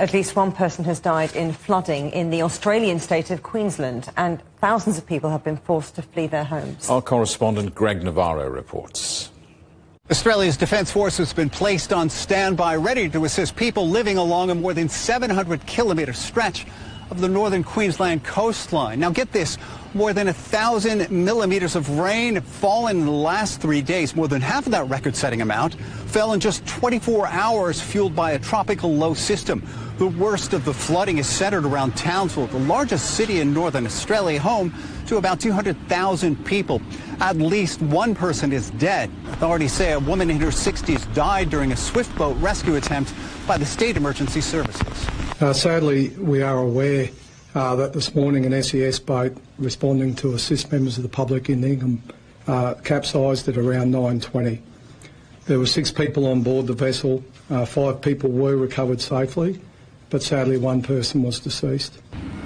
At least one person has died in flooding in the Australian state of Queensland, and thousands of people have been forced to flee their homes. Our correspondent Greg Navarro reports. Australia's Defence Force has been placed on standby, ready to assist people living along a more than 700-kilometre stretch of the northern Queensland coastline. Now get this, more than 1,000 millimetres of rain have fallen in the last 3 days. More than half of that record-setting amount fell in just 24 hours, fueled by a tropical low system. The worst of the flooding is centred around Townsville, the largest city in northern Australia, home to about 200,000 people. At least one person is dead. Authorities say a woman in her 60s died during a swift boat rescue attempt by the State Emergency Services. Sadly, we are aware that this morning an SES boat responding to assist members of the public in Ingham capsized at around 9:20. There were 6 people on board the vessel. 5 people were recovered safely, but sadly one person was deceased.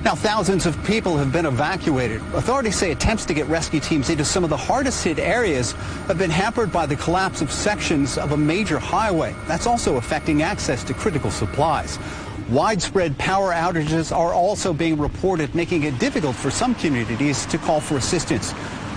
Now thousands of people have been evacuated. Authorities say attempts to get rescue teams into some of the hardest hit areas have been hampered by the collapse of sections of a major highway. That's also affecting access to critical supplies. Widespread power outages are also being reported, making it difficult for some communities to call for assistance.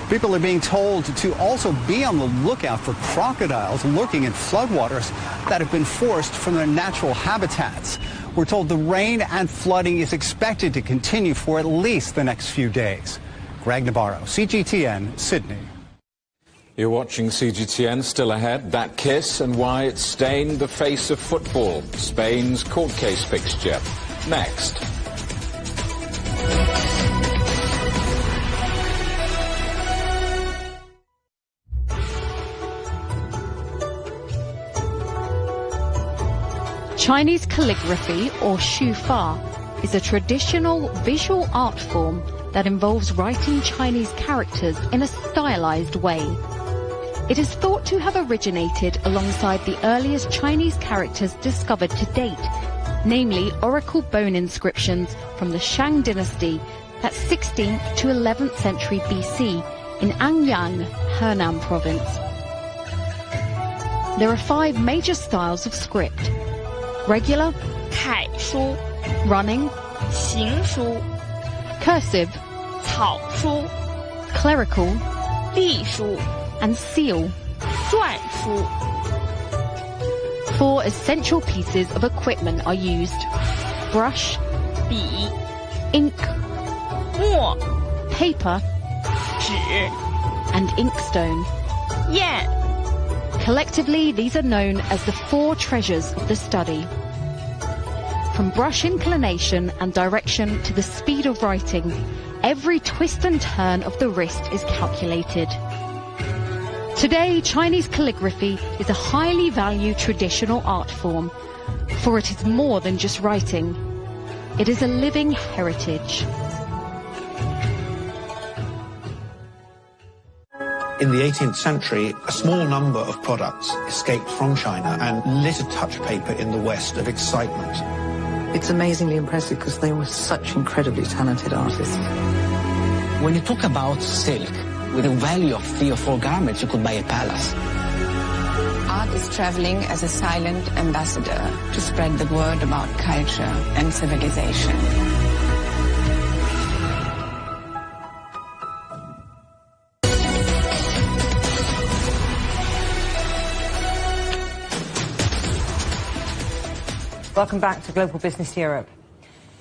People are being told to also be on the lookout for crocodiles lurking in floodwaters that have been forced from their natural habitats. We're told the rain and flooding is expected to continue for at least the next few days. Greg Navarro, CGTN, Sydney. You're watching CGTN. Still ahead, that kiss and why it stained the face of football. Spain's court case fixture. Next. Chinese calligraphy, or Shufa, is a traditional visual art form that involves writing Chinese characters in a stylized way. It is thought to have originated alongside the earliest Chinese characters discovered to date, namely oracle bone inscriptions from the Shang dynasty, that's 16th to 11th century BC, in Anyang, Henan province. There are 5 major styles of script: regular, 楷书, running, 行书, cursive, 草书, clerical, 隶书, and seal, 篆书. 4 essential pieces of equipment are used: brush, 笔, ink, 墨, paper, 纸, and inkstone, 砚. Collectively, these are known as the 4 treasures of the study. From brush inclination and direction to the speed of writing, every twist and turn of the wrist is calculated. Today, Chinese calligraphy is a highly valued traditional art form, for it is more than just writing. It is a living heritage. In the 18th century, a small number of products escaped from China and lit a touch paper in the West of excitement. It's amazingly impressive because they were such incredibly talented artists. When you talk about silk, with a value of 3 or 4 garments, you could buy a palace. Art is traveling as a silent ambassador to spread the word about culture and civilization. Welcome back to Global Business Europe.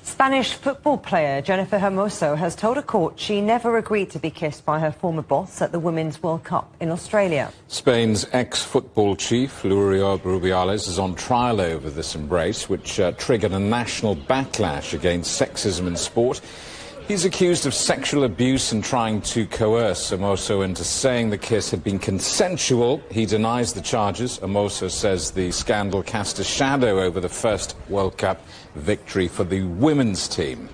Spanish football player Jennifer Hermoso has told a court she never agreed to be kissed by her former boss at the Women's World Cup in Australia. Spain's ex-football chief, Luis Rubiales, is on trial over this embrace, which triggered a national backlash against sexism in sport. He's accused of sexual abuse and trying to coerce Hermoso into saying the kiss had been consensual. He denies the charges. Hermoso says the scandal cast a shadow over the first World Cup victory for the women's team.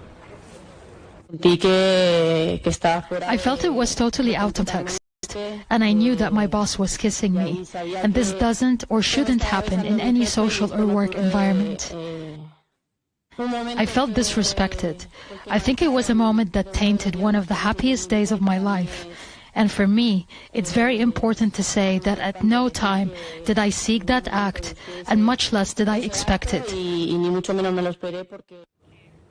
I felt it was totally out of context, and I knew that my boss was kissing me, and this doesn't or shouldn't happen in any social or work environment. I felt disrespected. I think it was a moment that tainted one of the happiest days of my life. And for me, it's very important to say that at no time did I seek that act, and much less did I expect it.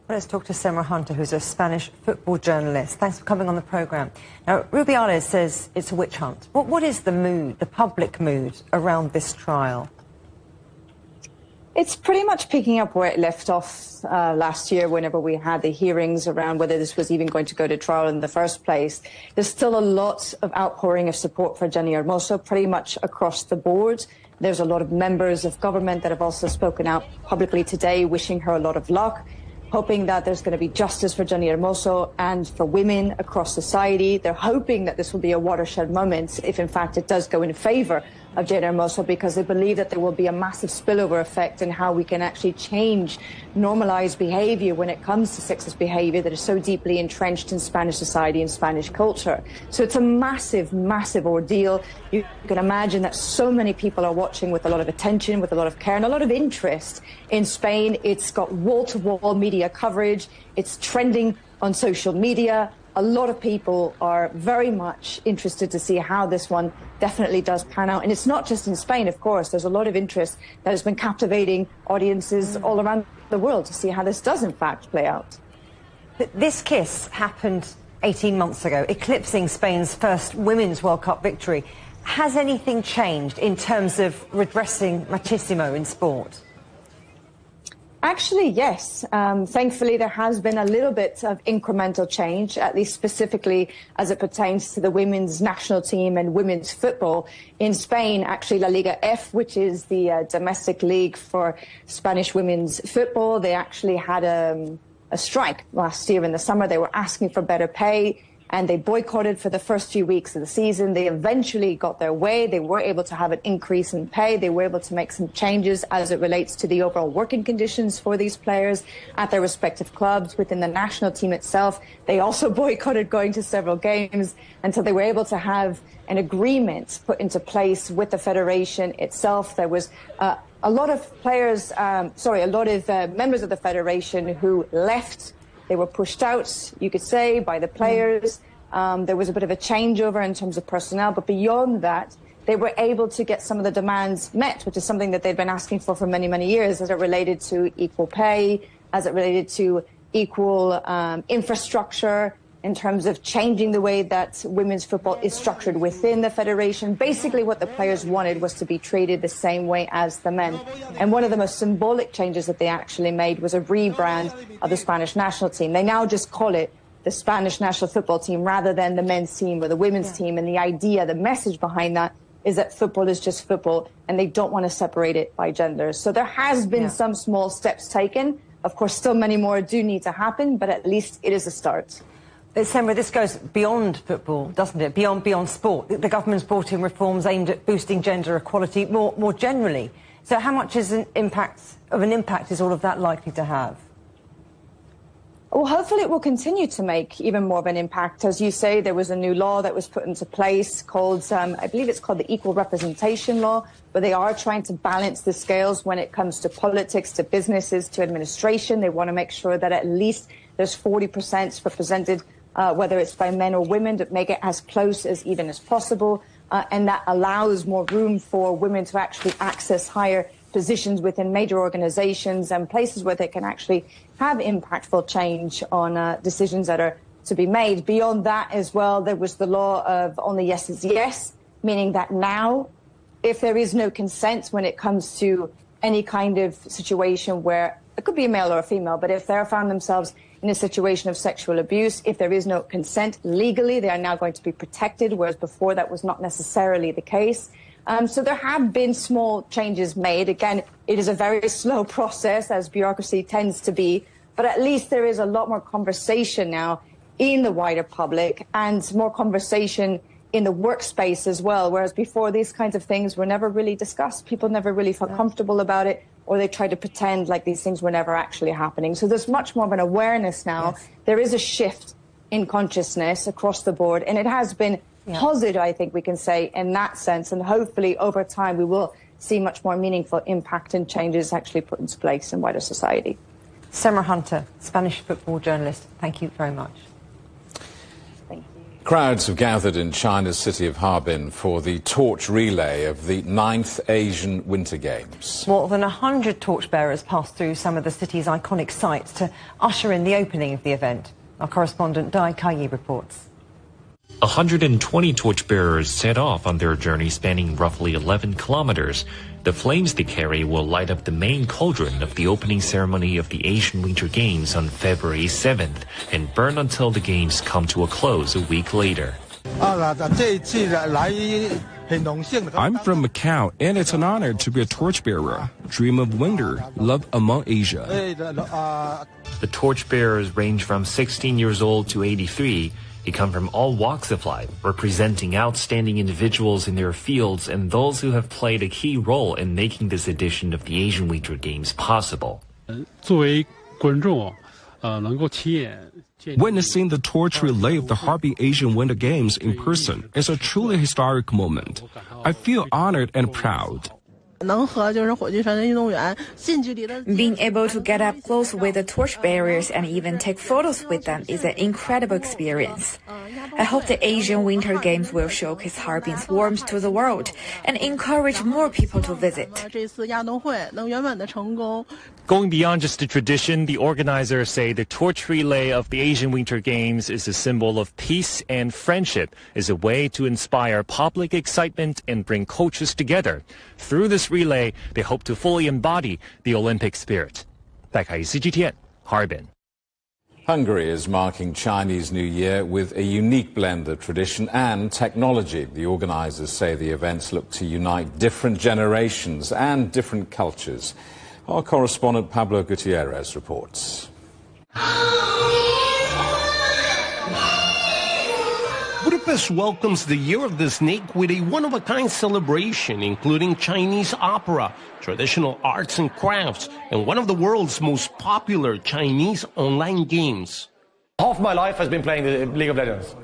Let's talk to Semra Hunter, who's a Spanish football journalist. Thanks for coming on the programme. Now, Rubiales says it's a witch hunt. What is the mood, the public mood, around this trial? It's pretty much picking up where it left off last year whenever we had the hearings around whether this was even going to go to trial in the first place. There's still a lot of outpouring of support for Jenni Hermoso pretty much across the board. There's a lot of members of government that have also spoken out publicly today wishing her a lot of luck, hoping that there's going to be justice for Jenni Hermoso and for women across society. They're hoping that this will be a watershed moment if in fact it does go in favour of Jenni Hermoso, because they believe that there will be a massive spillover effect in how we can actually change normalized behavior when it comes to sexist behavior that is so deeply entrenched in Spanish society and Spanish culture. So it's a massive, massive ordeal. You can imagine that so many people are watching with a lot of attention, with a lot of care and a lot of interest. In Spain, it's got wall-to-wall media coverage. It's trending on social media. A lot of people are very much interested to see how this one definitely does pan out. And it's not just in Spain, of course. There's a lot of interest that has been captivating audiences all around the world to see how this does, in fact, play out. This kiss happened 18 months ago, eclipsing Spain's first Women's World Cup victory. Has anything changed in terms of redressing machismo in sport? Actually, yes. Thankfully, there has been a little bit of incremental change, at least specifically as it pertains to the women's national team and women's football. In Spain, actually, La Liga F, which is the domestic league for Spanish women's football, they actually had a strike last year in the summer. They were asking for better pay, and they boycotted for the first few weeks of the season. They eventually got their way. They were able to have an increase in pay. They were able to make some changes as it relates to the overall working conditions for these players at their respective clubs. Within the national team itself, they also boycotted going to several games until they were able to have an agreement put into place with the federation itself. There was a lot of players, members of the federation who left. They were pushed out, you could say, by the players. There was a bit of a changeover in terms of personnel, but beyond that, they were able to get some of the demands met, which is something that they'd been asking for many, many years, as it related to equal pay, as it related to equal infrastructure, in terms of changing the way that women's football is structured within the federation. Basically, what the players wanted was to be treated the same way as the men. And one of the most symbolic changes that they actually made was a rebrand of the Spanish national team. They now just call it the Spanish national football team rather than the men's team or the women's team. And the idea, the message behind that is that football is just football, and they don't want to separate it by genders. So there has been some small steps taken. Of course, still many more do need to happen, but at least it is a start. Semra, this goes beyond football, doesn't it? Beyond sport. The government's brought in reforms aimed at boosting gender equality more generally. So how much is an impact is all of that likely to have? Well, hopefully it will continue to make even more of an impact. As you say, there was a new law that was put into place called, I believe it's called the Equal Representation Law, where they are trying to balance the scales when it comes to politics, to businesses, to administration. They want to make sure that at least there's 40% represented, whether it's by men or women, to make it as close as even as possible. And that allows more room for women to actually access higher positions within major organizations and places where they can actually have impactful change on decisions that are to be made. Beyond that as well, there was the law of only yes is yes, meaning that now, if there is no consent when it comes to any kind of situation where it could be a male or a female, but if they're found themselves in a situation of sexual abuse, if there is no consent legally, they are now going to be protected, whereas before that was not necessarily the case. So there have been small changes made. Again, it is a very slow process, as bureaucracy tends to be, but at least there is a lot more conversation now in the wider public and more conversation in the workspace as well, whereas before these kinds of things were never really discussed. People never really felt comfortable about it, or they tried to pretend like these things were never actually happening. So there's much more of an awareness now. Yes. There is a shift in consciousness across the board, and it has been positive, I think we can say, in that sense. And hopefully over time we will see much more meaningful impact and changes actually put into place in wider society. Semra Hunter, Spanish football journalist, thank you very much. Crowds have gathered in China's city of Harbin for the torch relay of the 9th Asian Winter Games. More than 100 torchbearers passed through some of the city's iconic sites to usher in the opening of the event. Our correspondent Dai Kaiyi reports. 120 torchbearers set off on their journey spanning roughly 11 kilometers. The flames they carry will light up the main cauldron of the opening ceremony of the Asian Winter Games on February 7th and burn until the games come to a close a week later. I'm from Macau, and it's an honor to be a torchbearer. Dream of winter, love among Asia. The torchbearers range from 16 years old to 83. They come from all walks of life, representing outstanding individuals in their fields and those who have played a key role in making this edition of the Asian Winter Games possible. Witnessing the torch relay of the Harbin Asian Winter Games in person is a truly historic moment. I feel honored and proud. Being able to get up close with the torchbearers and even take photos with them is an incredible experience. I hope the Asian Winter Games will showcase Harbin's warmth to the world and encourage more people to visit. Going beyond just the tradition, the organizers say the torch relay of the Asian Winter Games is a symbol of peace and friendship, is a way to inspire public excitement and bring cultures together. Through this relay, they hope to fully embody the Olympic spirit. 戴凯伊 CGTN 哈尔滨。 Hungary is marking Chinese New Year with a unique blend of tradition and technology. The organizers say the events look to unite different generations and different cultures. Our correspondent Pablo Gutierrez reports. Budapest welcomes the Year of the Snake with a one-of-a-kind celebration, including Chinese opera, traditional arts and crafts, and one of the world's most popular Chinese online games. Half my life has been playing the League of Legends.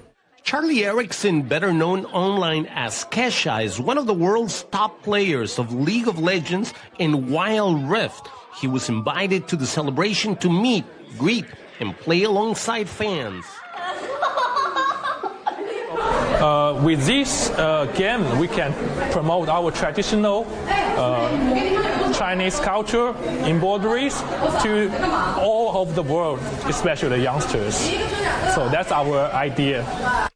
Charlie Erickson, better known online as Kesha, is one of the world's top players of League of Legends and Wild Rift. He was invited to the celebration to meet, greet, and play alongside fans. With this game, we can promote our traditional Chinese culture, embroideries to all of the world, especially the youngsters. So that's our idea.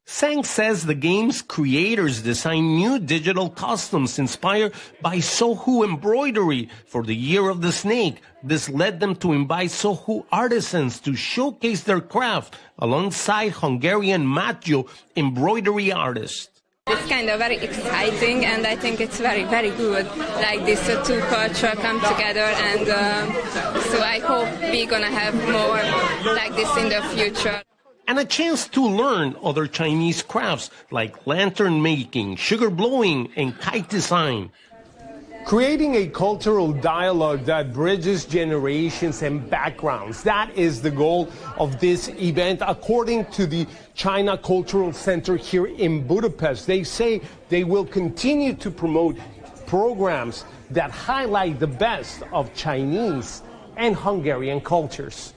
Sang says the game's creators designed new digital costumes inspired by Sohu embroidery for the Year of the Snake. This led them to invite Sohu artisans to showcase their craft alongside Hungarian Matjo embroidery artists. It's kind of very exciting, and I think it's very, very good, like this two cultures come together, and so I hope we're going to have more like this in the future. And a chance to learn other Chinese crafts like lantern making, sugar blowing, and kite design. Creating a cultural dialogue that bridges generations and backgrounds. That is the goal of this event, according to the China Cultural Center here in Budapest. They say they will continue to promote programs that highlight the best of Chinese and Hungarian cultures.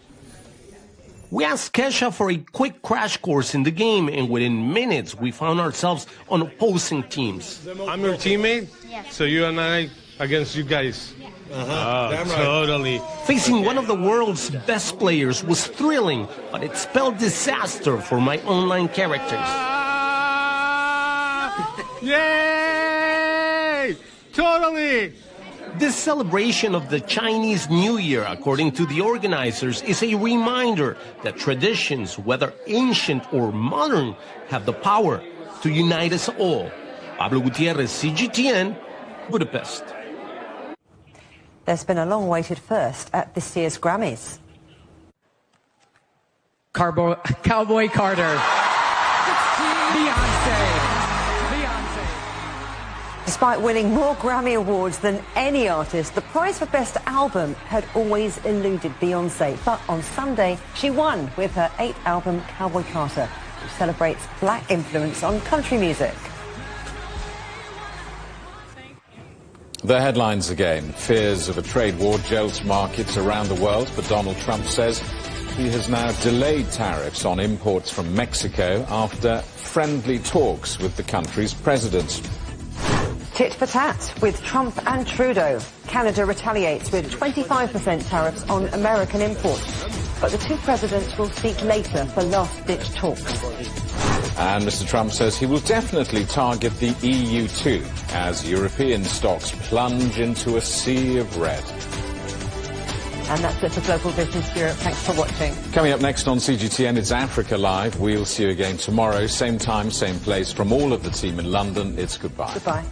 We asked Kesha for a quick crash course in the game, and within minutes, we found ourselves on opposing teams. I'm your teammate, so you and I against you guys. Damn right. Totally. Facing one of the world's best players was thrilling, but it spelled disaster for my online characters. Yay! Totally! This celebration of the Chinese New Year, according to the organizers, is a reminder that traditions, whether ancient or modern, have the power to unite us all. Pablo Gutierrez, CGTN, Budapest. There's been a long-awaited first at this year's Grammys. Cowboy Carter. Beyonce. Despite winning more Grammy Awards than any artist, the prize for Best Album had always eluded Beyoncé. But on Sunday, she won with her 8th album, Cowboy Carter, which celebrates black influence on country music. The headlines again. Fears of a trade war jolts markets around the world, but Donald Trump says he has now delayed tariffs on imports from Mexico after friendly talks with the country's president. Tit for tat with Trump and Trudeau. Canada retaliates with 25% tariffs on American imports. But the two presidents will speak later for last-ditch talks. And Mr. Trump says he will definitely target the EU too, as European stocks plunge into a sea of red. And that's it for Global Business Europe. Thanks for watching. Coming up next on CGTN, it's Africa Live. We'll see you again tomorrow, same time, same place. From all of the team in London, it's goodbye. Goodbye.